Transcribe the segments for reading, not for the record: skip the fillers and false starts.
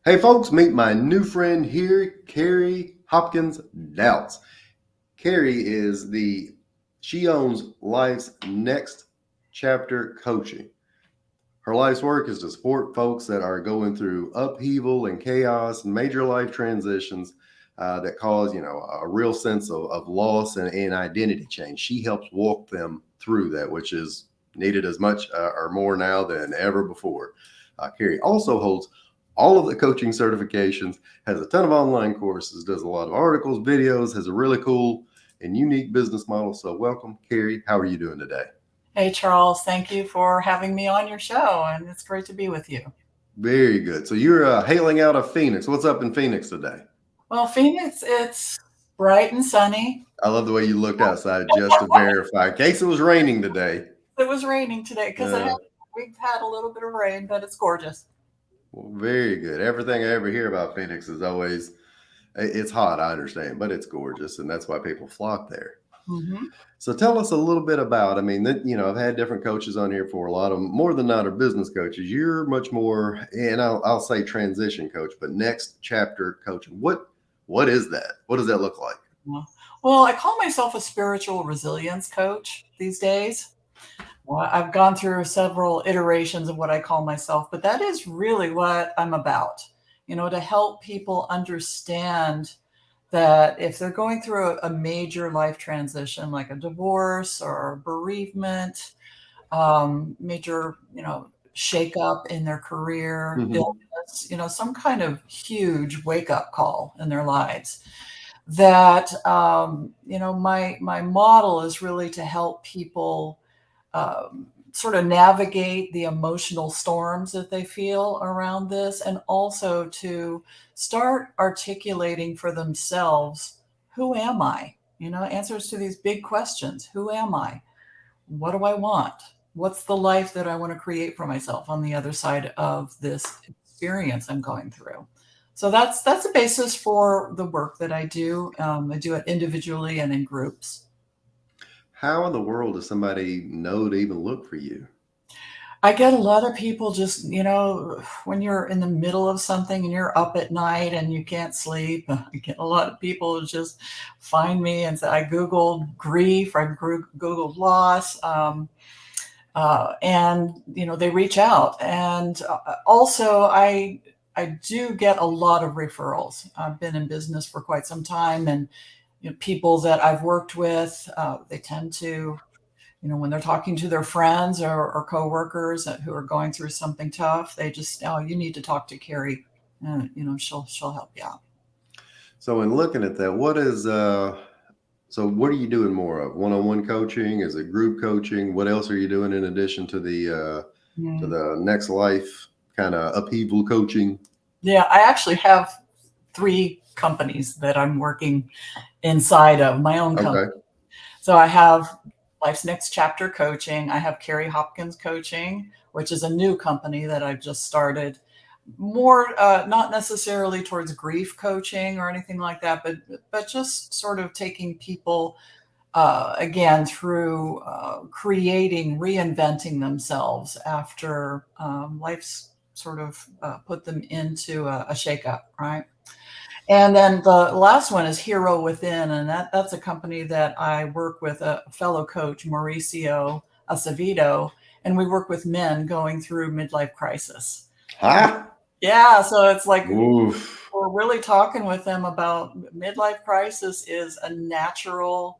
Hey folks, meet my new friend here, Carrie Hopkins Doubts. Carrie she owns Life's Next Chapter Coaching. Her life's work is to support folks that are going through upheaval and chaos and major life transitions that cause, a real sense of loss and identity change. She helps walk them through that, which is needed as much or more now than ever before. Carrie also holds all of the coaching certifications, has a ton of online courses, does a lot of articles, videos, has a really cool and unique business model. So, welcome, Carrie. How are you doing today? Hey, Charles, thank you for having me on your show, and it's great to be with you. Very good. So you're hailing out of Phoenix. What's up in Phoenix today? Well, Phoenix, it's bright and sunny. I love the way you looked outside just to verify, in case it was raining today. It was raining today because Uh, we've had a little bit of rain, but it's gorgeous. well, very good. Everything I ever hear about Phoenix is always it's hot. I understand, but it's gorgeous, and that's why people flock there. Hmm. So tell us a little bit about. I mean, I've had different coaches on here for a lot of them. More than not are business coaches. You're much more, and I'll say transition coach, but next chapter coaching. What is that? What does that look like? Well, I call myself a spiritual resilience coach these days. Well, I've gone through several iterations of what I call myself, but that is really what I'm about, to help people understand that if they're going through a major life transition, like a divorce or bereavement, major, shakeup in their career, Hmm. illness, some kind of huge wake up call in their lives, that my model is really to help people sort of navigate the emotional storms that they feel around this, and also to start articulating for themselves, who am I? Answers to these big questions. Who am I? What do I want? What's the life that I want to create for myself on the other side of this experience I'm going through? So that's the basis for the work that I do. I do it individually and in groups. How in the world does somebody know to even look for you? I get a lot of people just, when you're in the middle of something and you're up at night and you can't sleep, I get a lot of people just find me and say, I Googled grief, I Googled loss. And, they reach out. And also, I do get a lot of referrals. I've been in business for quite some time, and people that I've worked with, they tend to, when they're talking to their friends or coworkers who are going through something tough, they just, oh, you need to talk to Carrie. She'll help you out. So in looking at that, what are you doing more of? One-on-one coaching? Is it group coaching? What else are you doing in addition to Mm. the next life kind of upheaval coaching? Yeah, I actually have three companies that I'm working inside of my own company. Okay. So I have Life's Next Chapter Coaching. I have Carrie Hopkins Coaching, which is a new company that I've just started. More, not necessarily towards grief coaching or anything like that, but just sort of taking people again through creating, reinventing themselves after life's sort of put them into a shakeup, right? And then the last one is Hero Within, and that's a company that I work with a fellow coach, Mauricio Acevedo, and we work with men going through midlife crisis. Huh? Yeah, so it's like Oof. we're really talking with them about midlife crisis is a natural,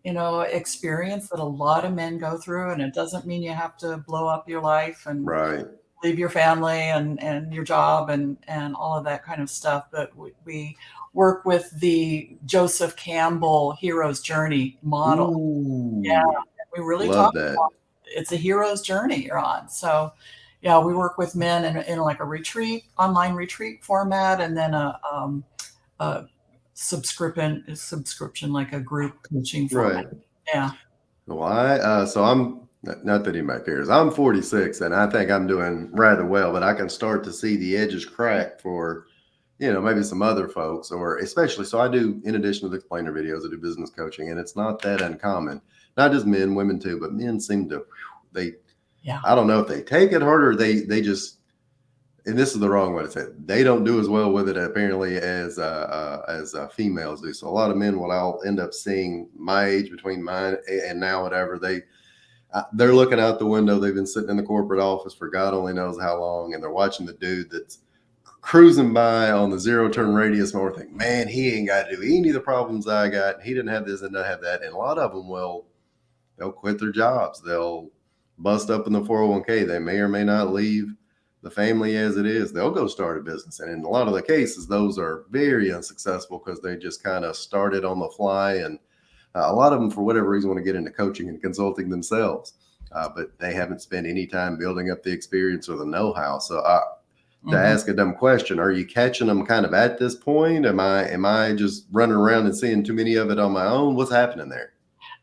experience that a lot of men go through, and it doesn't mean you have to blow up your life and Right. leave your family and your job and all of that kind of stuff. But we work with the Joseph Campbell hero's journey model. Yeah, Ooh. we really talk Love that. about it's a hero's journey you're on. So yeah, we work with men in like a retreat, online retreat format, and then a subscription like a group coaching format. Right. Yeah. Well, so I'm not that anybody cares. I'm 46, and I think I'm doing rather well, but I can start to see the edges crack for, maybe some other folks, or especially. So I do, in addition to the explainer videos, I do business coaching, and it's not that uncommon. Not just men, women too, but men seem to, they, Yeah. I don't know if they take it harder, they just, and this is the wrong way to say it, they don't do as well with it apparently as females do. So a lot of men, what I'll end up seeing my age between mine and now, whatever, they're looking out the window. They've been sitting in the corporate office for God only knows how long, and they're watching the dude that's cruising by on the zero turn radius more, think, man, he ain't got to do any of the problems I got. He didn't have this and not have that. And a lot of them they'll quit their jobs. They'll bust up in the 401k. They may or may not leave the family as it is. They'll go start a business. And in a lot of the cases, those are very unsuccessful because they just kind of started on the fly. And a lot of them, for whatever reason, want to get into coaching and consulting themselves. But they haven't spent any time building up the experience or the know-how. So to Mhm. ask a dumb question, are you catching them kind of at this point? Am I just running around and seeing too many of it on my own? What's happening there?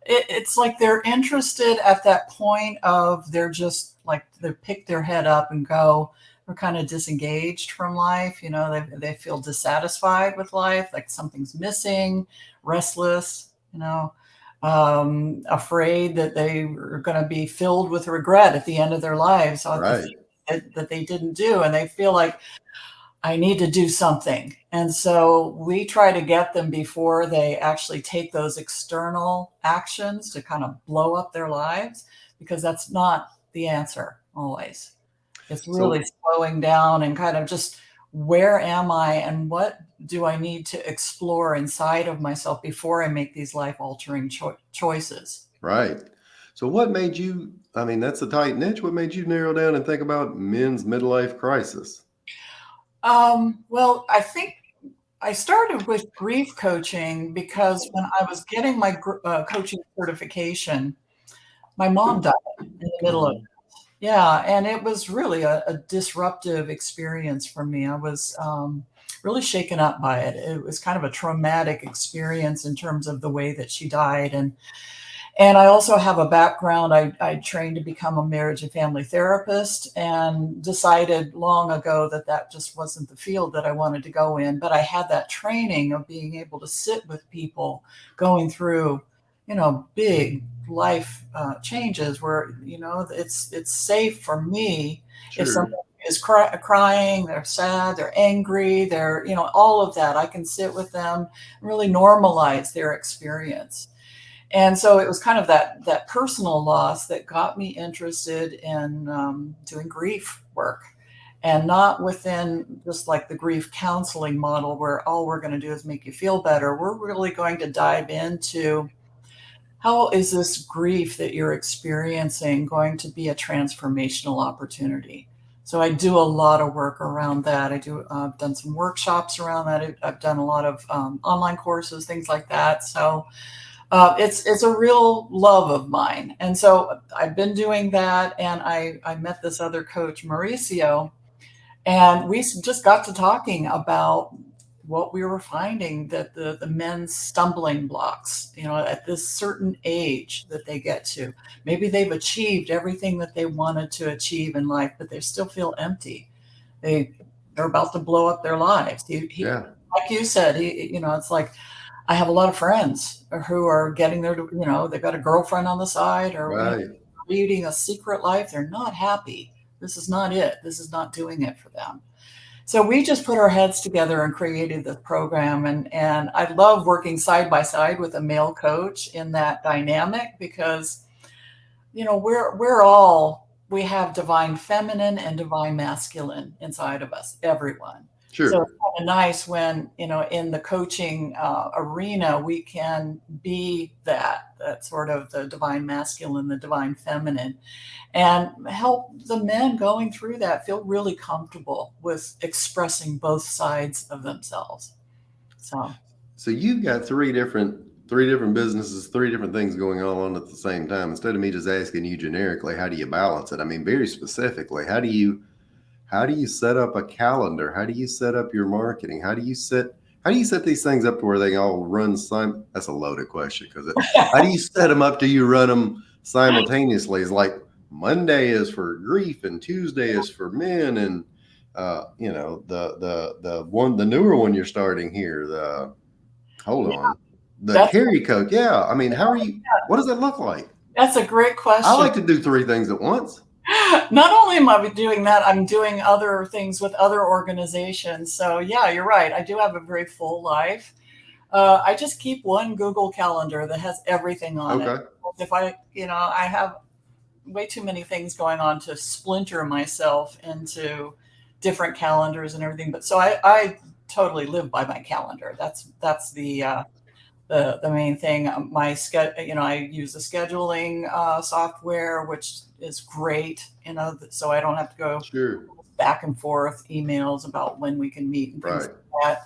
It's like they're interested at that point of they're just like they pick their head up and go. They're kind of disengaged from life. They feel dissatisfied with life, like something's missing, restless. Afraid that they are going to be filled with regret at the end of their lives on the Right. things that they didn't do, and they feel like I need to do something. And so we try to get them before they actually take those external actions to kind of blow up their lives, because that's not the answer always. It's really So slowing down and kind of just, where am I and what do I need to explore inside of myself before I make these life altering choices? right. So what made you? I mean, that's a tight niche. What made you narrow down and think about men's midlife crisis? Well, I think I started with grief coaching because when I was getting my coaching certification, my mom died in the middle of it. Oh, Yeah, and it was really a disruptive experience for me. I was really shaken up by it. It was kind of a traumatic experience in terms of the way that she died, and I also have a background. I trained to become a marriage and family therapist and decided long ago that that just wasn't the field that I wanted to go in. But I had that training of being able to sit with people going through, big life changes where, it's safe for me if someone sure. is crying, they're sad, they're angry, they're, all of that. I can sit with them and really normalize their experience. And so it was kind of that personal loss that got me interested in doing grief work, and not within just like the grief counseling model where all we're going to do is make you feel better. We're really going to dive into, how is this grief that you're experiencing going to be a transformational opportunity? So I do a lot of work around that. I've done some workshops around that. I've done a lot of online courses, things like that. So it's a real love of mine. And so I've been doing that. And I met this other coach, Mauricio, and we just got to talking about what we were finding, that the men's stumbling blocks, at this certain age that they get to. Maybe they've achieved everything that they wanted to achieve in life, but they still feel empty. They're about to blow up their lives. Yeah. Like you said, it's like, I have a lot of friends who are getting their, they've got a girlfriend on the side, or, Right. leading a secret life. They're not happy. This is not it. This is not doing it for them. So we just put our heads together and created this program. And I love working side by side with a male coach in that dynamic, because, we have divine feminine and divine masculine inside of us, everyone. So it's Sure. kind of nice when, in the coaching arena, we can be that sort of the divine masculine, the divine feminine, and help the men going through that feel really comfortable with expressing both sides of themselves. So, So you've got three different businesses, three different things going on at the same time. Instead of me just asking you generically, how do you balance it? I mean, very specifically, how do you set up a calendar? How do you set up your marketing? How do you set these things up to where they all run that's a loaded question because how do you set them up? Do you run them simultaneously? Is like Monday is for grief and Tuesday is for men and the newer one you're starting here, the hold yeah, on. The that's carry coat. Yeah. I mean, what does that look like? that's a great I question. like to do three things at once. Not only am I doing that, I'm doing other things with other organizations. So yeah, you're right. I do have a very full life. I just keep one Google Calendar that has everything on it. Okay, If I have way too many things going on to splinter myself into different calendars and everything. But so I totally live by my calendar. That's the main thing. I use the scheduling software, which is great. So I don't have to go sure, back and forth emails about when we can meet and things right. like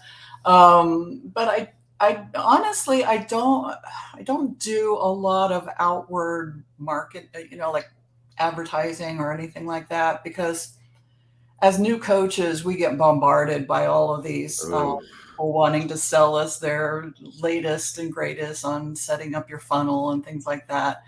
that. But I honestly, I don't do a lot of outward market, like advertising or anything like that, because as new coaches, we get bombarded by all of these Oh, people wanting to sell us their latest and greatest on setting up your funnel and things like that.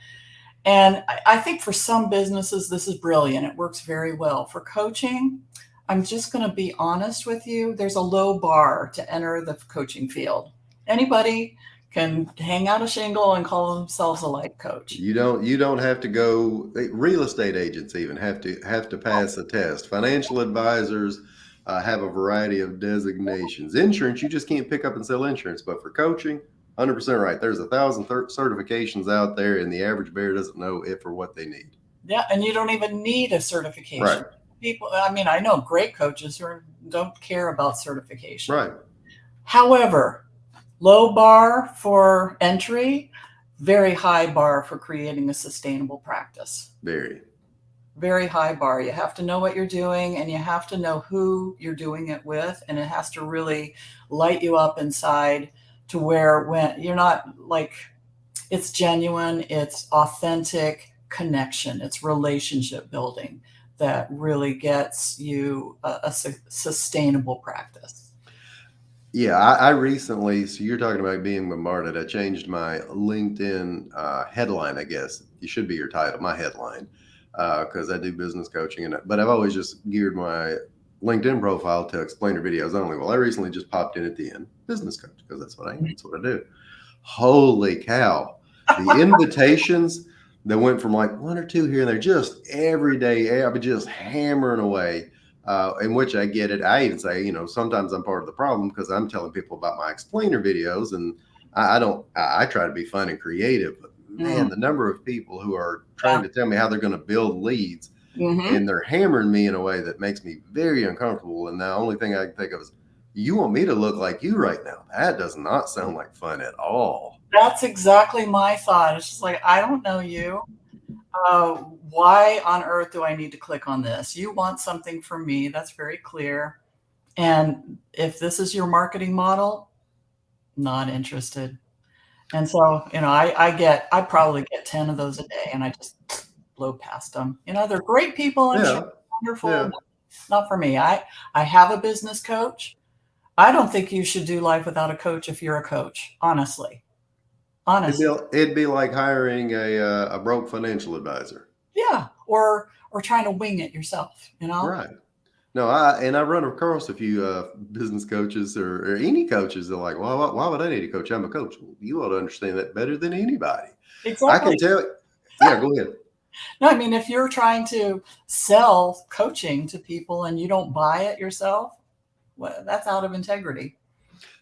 And I think for some businesses, this is brilliant. It works very well. For coaching, I'm just going to be honest with you. There's a low bar to enter the coaching field. Anybody can hang out a shingle and call themselves a life coach. you don't have to go. Real estate agents even have to pass a test. Financial advisors have a variety of designations. Insurance, you just can't pick up and sell insurance. But for coaching, 100% right. There's 1,000 certifications out there, and the average bear doesn't know if or what they need. Yeah, and you don't even need a Right, certification. People, I mean, I know great coaches don't care about certification. right. However, low bar for entry, very high bar for creating a sustainable practice. Very. Very high bar. You have to know what you're doing and you have to know who you're doing it with. And it has to really light you up inside to where when you're not like, it's genuine, it's authentic connection, it's relationship building that really gets you a sustainable practice. Yeah, I recently, so you're talking about being bombarded. I changed my LinkedIn headline, I guess. You should be your title, my headline, because I do business coaching. But I've always just geared my LinkedIn profile to explainer videos only. Well, I recently just popped in at the end, business coach, because that's what I am. That's what I do. Holy cow. The invitations that went from like one or two here and there, just every day, I was just hammering away. In which I get it. I even say, sometimes I'm part of the problem because I'm telling people about my explainer videos, and I don't. I try to be fun and creative, but Mm, man, the number of people who are trying yeah. to tell me how they're going to build leads, Hmm. and they're hammering me in a way that makes me very uncomfortable. And the only thing I can think of is, you want me to look like you right now? That does not sound like fun at all. That's exactly my thought. It's just like, I don't know you. Uh, why on earth do I need to click on this? You want something from me. That's very clear. And if this is your marketing model, not interested. And so, I probably get 10 of those a day and I just blow past them. They're great people. I'm sure Yeah, they're wonderful, yeah. but not for me. I have a business coach. I don't think you should do life without a coach if you're a coach, honestly. It'd be Honestly. it'd be like hiring a broke financial advisor. Yeah. Or trying to wing it yourself. Right. No, I run across a few business coaches or any coaches that are like, well, why would I need a coach? I'm a coach. Well, you ought to understand that better than anybody. I can Exactly. tell. Yeah, go ahead. No, I mean, if you're trying to sell coaching to people and you don't buy it yourself, well, that's out of integrity.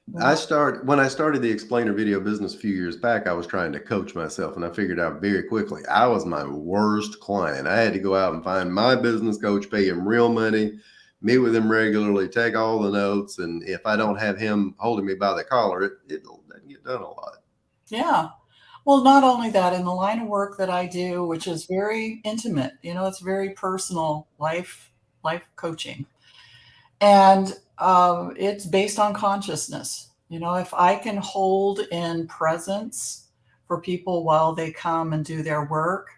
You know? When I started the explainer video business a few years back, I was trying to coach myself, and I figured out very quickly I was my worst client. I had to go out and find my business coach, pay him real money, meet with him regularly, take all the notes, and if I don't have him holding me by the collar, it doesn't get done a lot. Yeah. Well, not only that, in the line of work that I do, which is very intimate, it's very personal life coaching, and it's based on consciousness. If I can hold in presence for people while they come and do their work,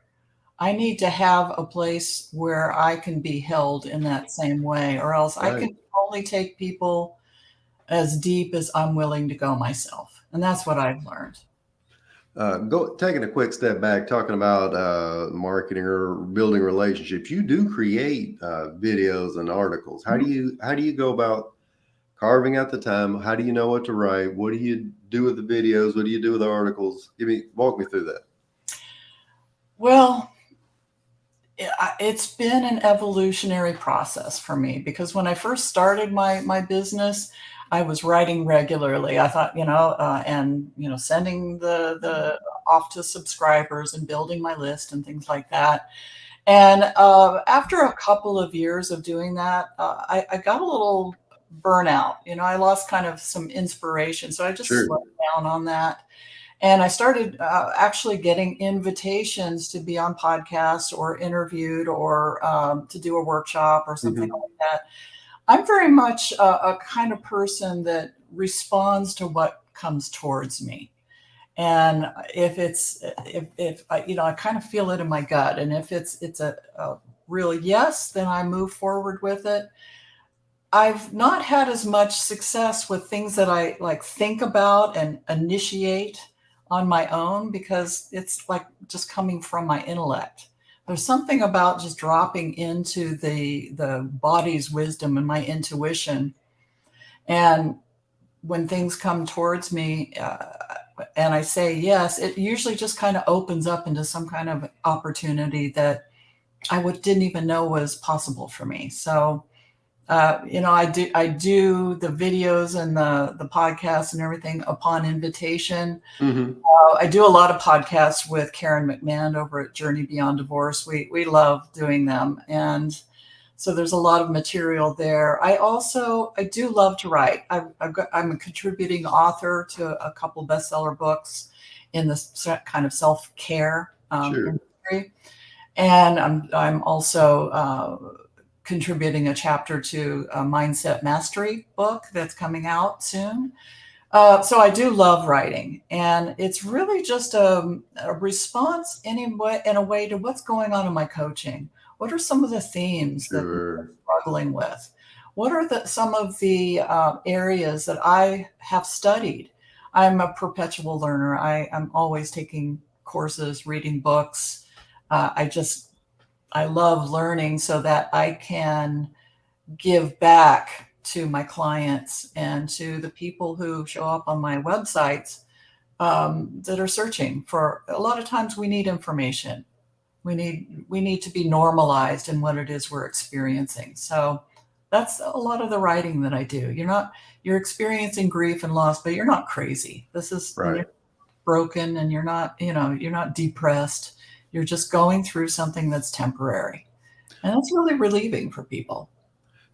I need to have a place where I can be held in that same way, or else I Right. can only take people as deep as I'm willing to go myself. And that's what I've learned. Go taking a quick step back, talking about marketing or building relationships. You do create videos and articles. How do you go about carving out the time? How do you know what to write? What do you do with the videos? What do you do with the articles? Walk me through that. Well, It's been an evolutionary process for me because when I first started my business, I was writing regularly. I thought, and sending the off to subscribers and building my list and things like that. And after a couple of years of doing that, I got a little burnout. I lost kind of some inspiration, so I just Sure. slowed down on that. And I started actually getting invitations to be on podcasts or interviewed or to do a workshop or something Hmm. like that. I'm very much a kind of person that responds to what comes towards me. And if I, I kind of feel it in my gut, and if it's a real yes, then I move forward with it. I've not had as much success with things that I like think about and initiate on my own because it's like just coming from my intellect. There's something about just dropping into the body's wisdom and my intuition. And when things come towards me and I say yes, it usually just kind of opens up into some kind of opportunity that didn't even know was possible for me. So I do the videos and the podcasts and everything upon invitation. Hmm. I do a lot of podcasts with Karen McMahon over at Journey Beyond Divorce. We love doing them, and so there's a lot of material there. I do love to write. I'm a contributing author to a couple bestseller books in this kind of self care Sure. industry, and I'm also contributing a chapter to a mindset mastery book that's coming out soon. So I do love writing, and it's really just a response in a way to what's going on in my coaching. What are some of the themes that people are Sure. struggling with? What are some of the areas that I have studied? I'm a perpetual learner. I'm always taking courses, reading books. I love learning so that I can give back to my clients and to the people who show up on my websites that are searching for. A lot of times we need information. We need to be normalized in what it is we're experiencing. So that's a lot of the writing that I do. You're experiencing grief and loss, but you're not crazy. This is and Right. you're broken, and you're not depressed. You're just going through something that's temporary, and that's really relieving for people.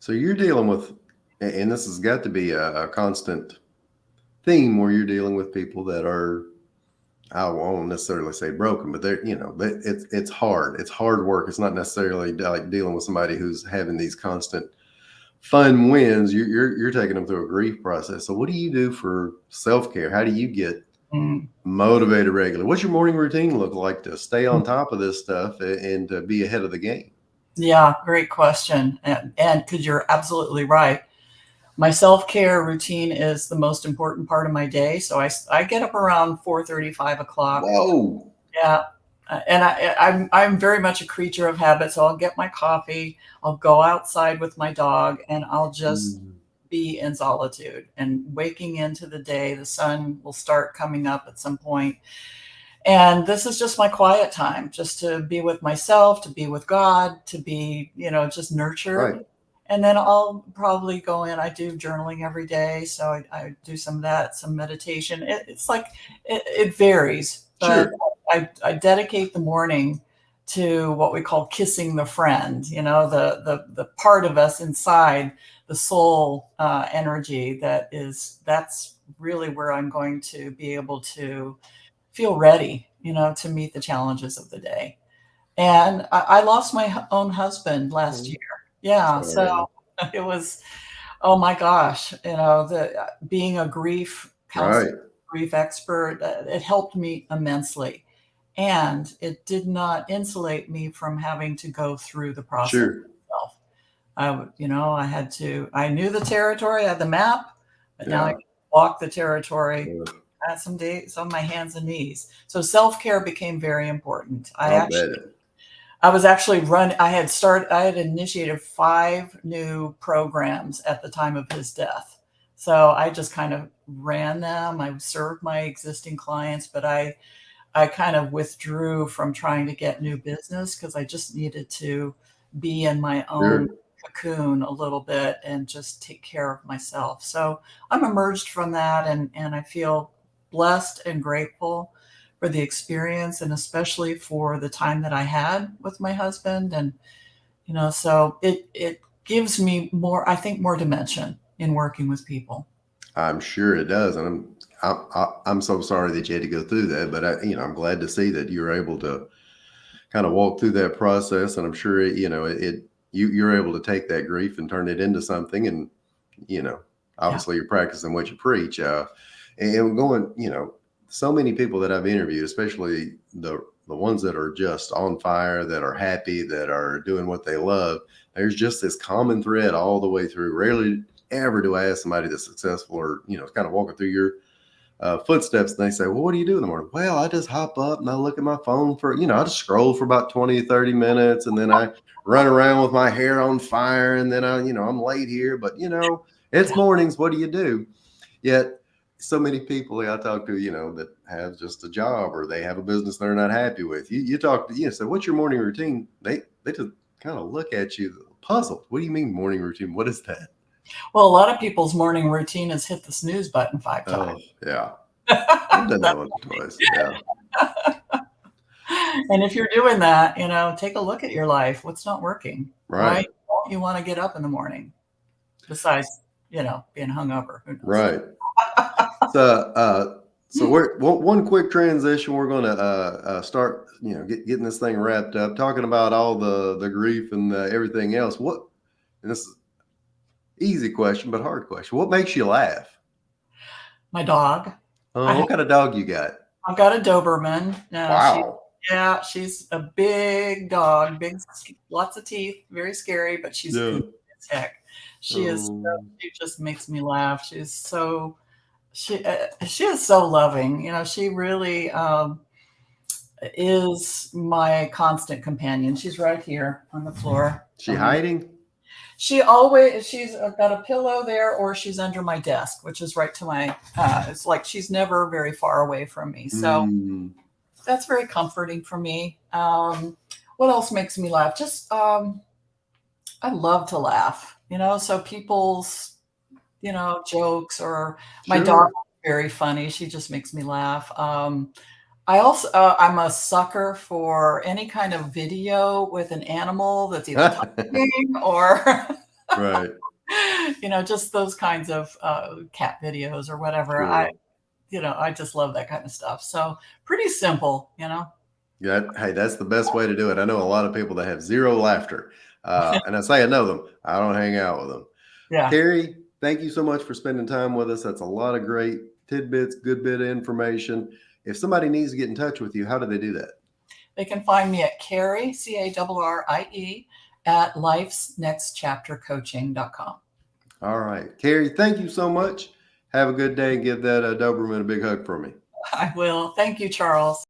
So you're dealing with, and this has got to be a constant theme where you're dealing with people that are, I won't necessarily say broken, but it's hard. It's hard work. It's not necessarily like dealing with somebody who's having these constant fun wins. You're taking them through a grief process. So what do you do for self care? How do you get Mm. motivated regularly? What's your morning routine look like to stay on top of this stuff and to be ahead of the game? Yeah, great question. And because you're absolutely right. My self-care routine is the most important part of my day. So I get up around 4:30, 5 o'clock. Whoa. Yeah. And I'm very much a creature of habit. So I'll get my coffee, I'll go outside with my dog, and I'll just Mm. be in solitude and waking into the day. The sun will start coming up at some point. And this is just my quiet time, just to be with myself, to be with God, to be, just Right. nurtured. And then I'll probably go in. I do journaling every day. So I do some of that, some meditation. It's like it varies, but Sure. I dedicate the morning to what we call kissing the friend, the part of us inside, the soul energy that's really where I'm going to be able to feel ready, to meet the challenges of the day. And I lost my own husband last Oh, year. Yeah, so sorry. it was, oh my gosh, the being a grief counselor, Right. grief expert, it helped me immensely. And it did not insulate me from having to go through the process Sure. itself. I knew the territory, I had the map, but now I Yeah. can walk the territory Ugh, at some days on my hands and knees. So self-care became very important. I'll bet it. I was actually I had initiated 5 new programs at the time of his death. So I just kind of ran them. I served my existing clients, but I kind of withdrew from trying to get new business because I just needed to be in my own Sure. cocoon a little bit and just take care of myself. So I'm emerged from that, and I feel blessed and grateful for the experience, and especially for the time that I had with my husband. And, so it gives me more, I think, more dimension in working with people. I'm sure it does, and I'm so sorry that you had to go through that, but I'm glad to see that you were able to kind of walk through that process, and I'm sure you're able to take that grief and turn it into something, and you know, Yeah. obviously you're practicing what you preach, and going, so many people that I've interviewed, especially the ones that are just on fire, that are happy, that are doing what they love. There's just this common thread all the way through. Rarely ever do I ask somebody that's successful or kind of walking through your footsteps, and they say, well, what do you do in the morning? Well, I just hop up and I look at my phone for, I just scroll for about 20, 30 minutes. And then I run around with my hair on fire. And then I'm late here, but it's mornings. What do you do? Yet so many people I talk to, that have just a job or they have a business they're not happy with. You talk to, say, what's your morning routine? They just kind of look at you puzzled. What do you mean morning routine? What is that? Well, a lot of people's morning routine is hit the snooze button 5 times. Oh, yeah. I've done that one or twice. Yeah. And if you're doing that, take a look at your life. What's not working? Why Right. don't you want to get up in the morning? Besides, being hungover. Who knows? Right. So, we're one quick transition. We're going to start, getting this thing wrapped up, talking about all the grief and everything else. And this is easy question, but hard question. What makes you laugh? My dog. I What kind of dog you got? I've got a Doberman. Wow. She's a big dog, big, lots of teeth, very scary, but she's Yeah. good as heck. Um, She just makes me laugh. She is so loving. She really is my constant companion. She's right here on the floor. she hiding? She's got a pillow there, or she's under my desk, which is right to my, it's like she's never very far away from me. So Mm, that's very comforting for me. What else makes me laugh? Just, I love to laugh, so people's, jokes, or my dog sure. is very funny. She just makes me laugh. I'm a sucker for any kind of video with an animal that's either talking or, Right. just those kinds of cat videos or whatever. Sure. I just love that kind of stuff. So pretty simple. Yeah, hey, that's the best way to do it. I know a lot of people that have zero laughter. And I say I know them. I don't hang out with them. Yeah. Carrie, thank you so much for spending time with us. That's a lot of great tidbits, good bit of information. If somebody needs to get in touch with you, how do they do that? They can find me at Carrie, Carrie, at lifesnextchaptercoaching.com. All right. Carrie, thank you so much. Have a good day and give that Doberman a big hug for me. I will. Thank you, Charles.